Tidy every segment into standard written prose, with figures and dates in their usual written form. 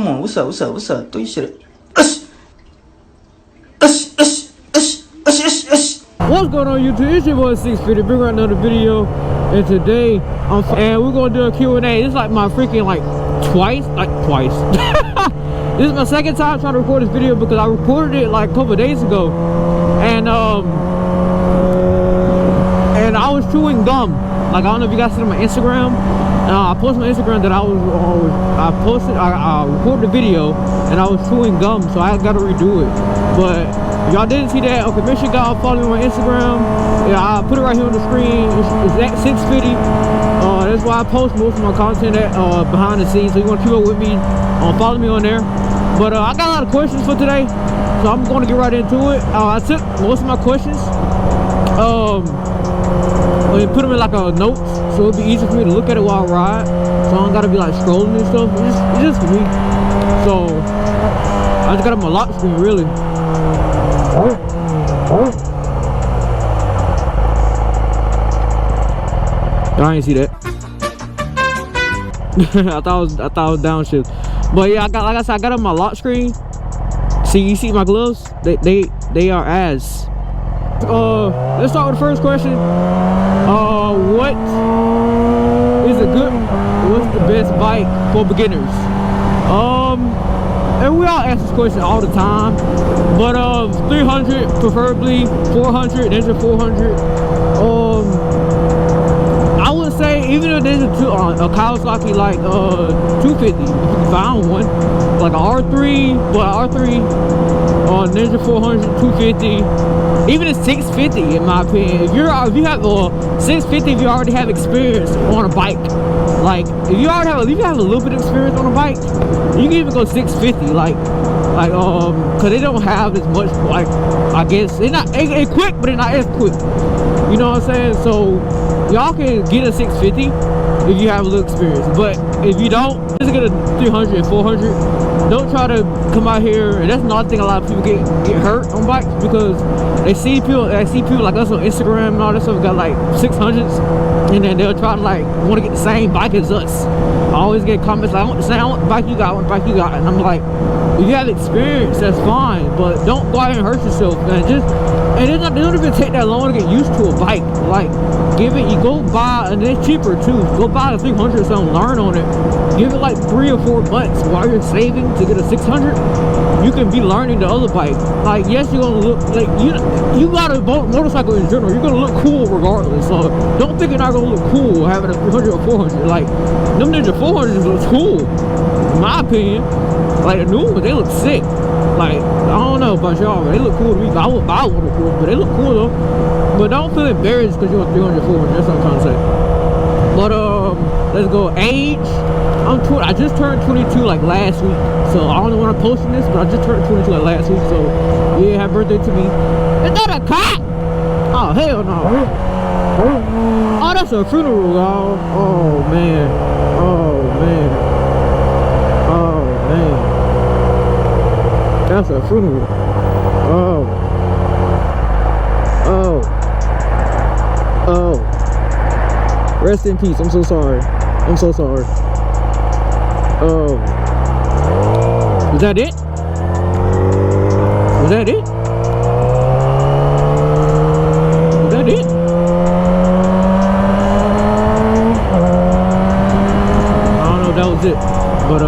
Come on, what's up? Do your shit. What's going on YouTube? It's your boy 650, bring out another video, and today and we're gonna do a Q&A. This is like my freaking twice. This is my second time trying to record this video because I recorded it like a couple of days ago, and I was chewing gum. Like, I don't know if you guys see on my Instagram. I posted on my Instagram that I recorded a video and I was chewing gum, so I gotta redo it. But if y'all didn't see that, okay, make sure y'all follow me on my Instagram. Yeah, I'll put it right here on the screen. It's at 650. That's why I post most of my content at behind the scenes. So you want to keep up with me, follow me on there. But I got a lot of questions for today, so I'm going to get right into it. I took most of my questions. Put them in like a notes, so it'll be easy for me to look at it while I ride, so I don't gotta be like scrolling and stuff. It's just for me. So I just got my lock screen really. I ain't see that. I thought I was downshift. But yeah, like I said, I got on my lock screen. See, you see my gloves? They are ass. Let's start with the first question. What's the best bike for beginners? And we all ask this question all the time, but 300 preferably, 400, Ninja 400. I would say even if there's a Kawasaki like 250, if you can find one, like a R3, but R3 Ninja 400, 250. Even a 650, in my opinion. If you have 650, if you already have experience on a bike, like if you have a little bit of experience on a bike, you can even go 650, cause they don't have as much, like, I guess they're not quick, but they're not as quick. You know what I'm saying? So y'all can get a 650 if you have a little experience, but if you don't, just get a 300 and 400. Don't try to come out here, and that's another thing. A lot of people get hurt on bikes because they see people like us on Instagram and all that stuff got like 600s, and then they'll try to like want to get the same bike as us. I always get comments like, I want the bike you got, I want the bike you got, and I'm like, if you have experience, that's fine, but don't go out and hurt yourself, man. And it don't even take that long to get used to a bike. Like, you go buy, and it's cheaper too. Go buy a 300 or something, learn on it. Give it like 3 or 4 months while you're saving to get a 600. You can be learning the other bike. Like, yes, you're gonna look like you got a motorcycle in general. You're gonna look cool regardless. So don't think you're not gonna look cool having a 300 or 400. Like, them Ninja 400s look cool, in my opinion. Like the new ones, they look sick. Like, I don't know about y'all, but they look cool to me. I won't buy one of them, but they look cool though. But don't feel embarrassed because you're on 300, 400. That's what I'm trying to say. But let's go. Age. I just turned 22 like last week, so I don't know when I'm posting this, but I just turned 22 like last week. So yeah, happy birthday to me. Is that a cop? Oh hell no. Oh, that's a funeral, y'all. Oh man. That's a funeral. Oh. Rest in peace. I'm so sorry. Was that it? I don't know if that was it. But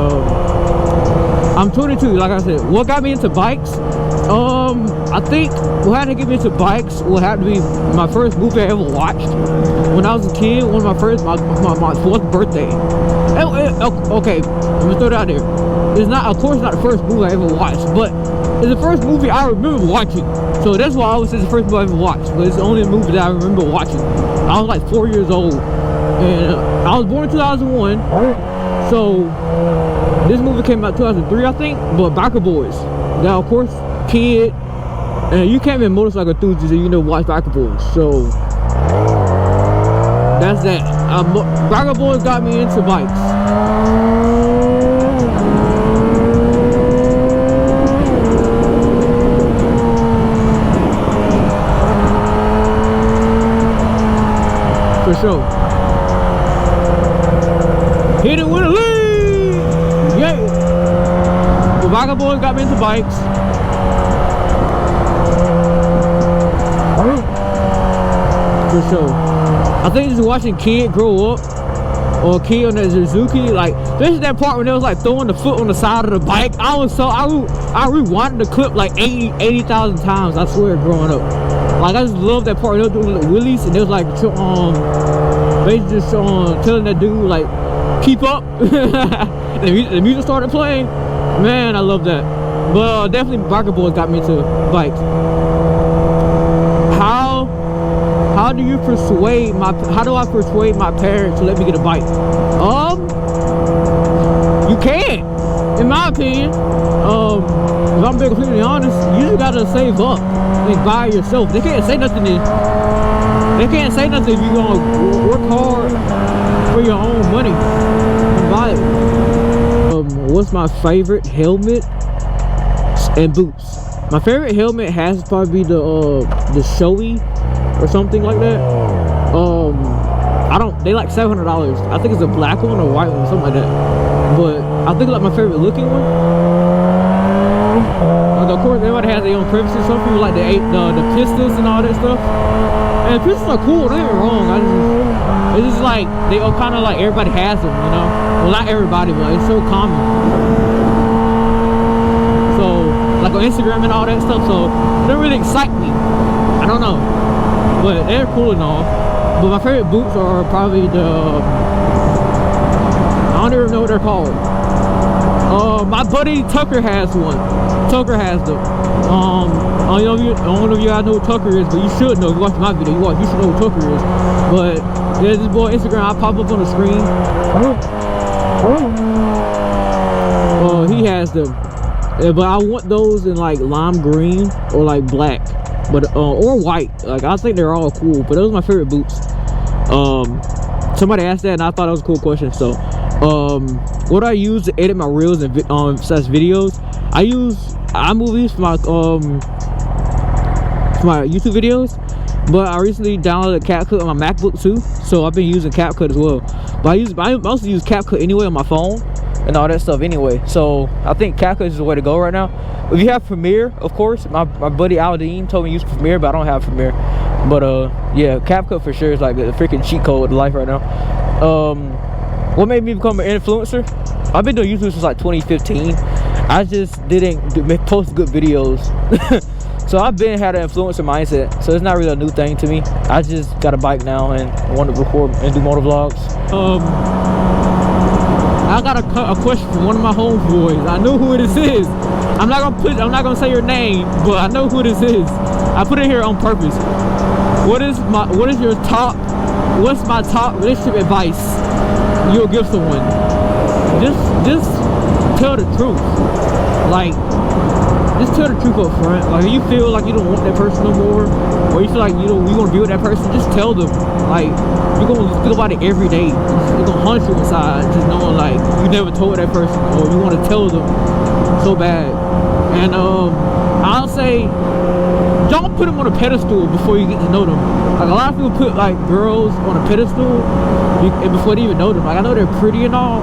I'm 22, like I said. What got me into bikes? I think what had to get me into bikes would have to be my first movie I ever watched. When I was a kid, my 4th birthday. Okay, let me throw it out there. It's not, of course, not the first movie I ever watched, but it's the first movie I remember watching. So that's why I always say it's the first movie I ever watched. But it's the only movie that I remember watching. I was like 4 years old, and I was born in 2001. So this movie came out 2003, I think. But Biker Boys. Now, of course, kid, and you can't be a motorcycle enthusiast if you never watch Biker Boys. So that's that. Biker Boys got me into bikes. For sure. Hit it with a lead! Yeah! Biker Boys got me into bikes. For sure. I think just watching Kid grow up, or Kid on that Suzuki, like, this is that part when they was like throwing the foot on the side of the bike. I rewinded the clip like 80,000 times, I swear, growing up. Like, I just love that part. They were doing the wheelies, and they was like, basically just telling that dude, like, keep up. The music started playing. Man, I love that. But definitely Biker Boys got me into bikes. How do I persuade my parents to let me get a bike? You can't, in my opinion. If I'm being completely honest, you just gotta save up and buy it yourself. They can't say nothing if you're gonna work hard for your own money and buy it. What's my favorite helmet and boots? My favorite helmet has to probably be the Shoei or something like that. They like $700. I think it's a black one or a white one, something like that. But I think like my favorite looking one. Like, of course, everybody has their own preferences. Some people like the pistols and all that stuff. And the pistols are cool. Don't get me wrong. It's just like they all kind of like everybody has them, you know. Well, not everybody, but it's so common. So like on Instagram and all that stuff. So it don't really excite me. I don't know. But they're cool and all. But my favorite boots are probably I don't even know what they're called. My buddy Tucker has one. Tucker has them. I don't know if you guys know what Tucker is, but you should know. If you watch my video, you should know what Tucker is. But there's this boy on Instagram. I'll pop up on the screen. He has them. Yeah, but I want those in like lime green or like black. But or white. Like, I think they're all cool, but those are my favorite boots. Somebody asked that and I thought it was a cool question. So what do I use to edit my reels and such videos? I use iMovies for my YouTube videos, but I recently downloaded CapCut on my MacBook too, so I've been using CapCut as well. But I mostly use CapCut anyway on my phone and all that stuff anyway. So I think CapCut is the way to go right now. If you have Premiere, of course, my buddy Aldine told me to use Premiere, but I don't have Premiere. But yeah, CapCut for sure is like a freaking cheat code to life right now. What made me become an influencer? I've been doing YouTube since like 2015. I just didn't post good videos. So I've been had an influencer mindset, so it's not really a new thing to me. I just got a bike now and want to record and do motor vlogs. I got a question from one of my homeboys. I know who this is. I'm not gonna say your name, but I know who this is. I put it here on purpose. What's my top relationship advice you'll give someone? Just tell the truth. Like, just tell the truth up front. Like, if you feel like you don't want that person no more, or you feel like you want to be with that person, just tell them. Like, you're gonna think about it every day. It's gonna haunt you inside, just knowing like you never told that person, or you want to tell them so bad. And I'll say, don't put them on a pedestal before you get to know them. Like, a lot of people put like girls on a pedestal before they even know them. Like, I know they're pretty and all,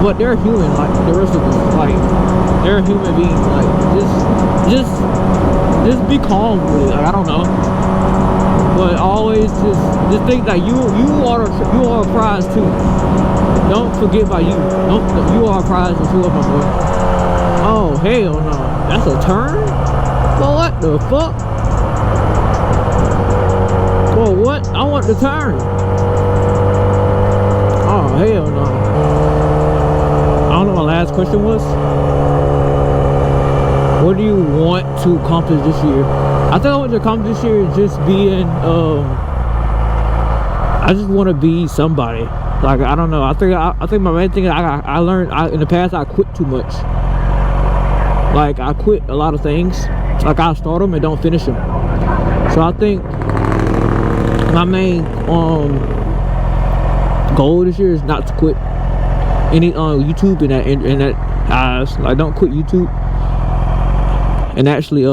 but they're human like the rest of us. Like, they're a human being. Like, just be calm with it. Like, I don't know, but always just think that you are a prize too. Don't forget about you. You are a prize as well, my boy. Oh hell no, that's a turn. Well, what the fuck? Well, what? I want the turn. Oh hell no. I don't know what my last question was. What do you want to accomplish this year? I think I want to accomplish this year is just being I just want to be somebody. Like, I don't know. I think my main thing is I learned in the past I quit too much. Like, I quit a lot of things. Like, I start them and don't finish them. So I think my main goal this year is not to quit any YouTube and that like, don't quit YouTube, and actually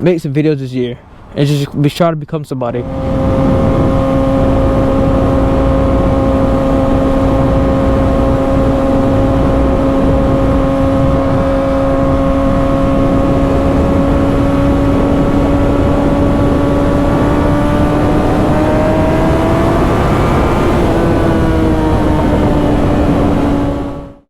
make some videos this year and just try to become somebody.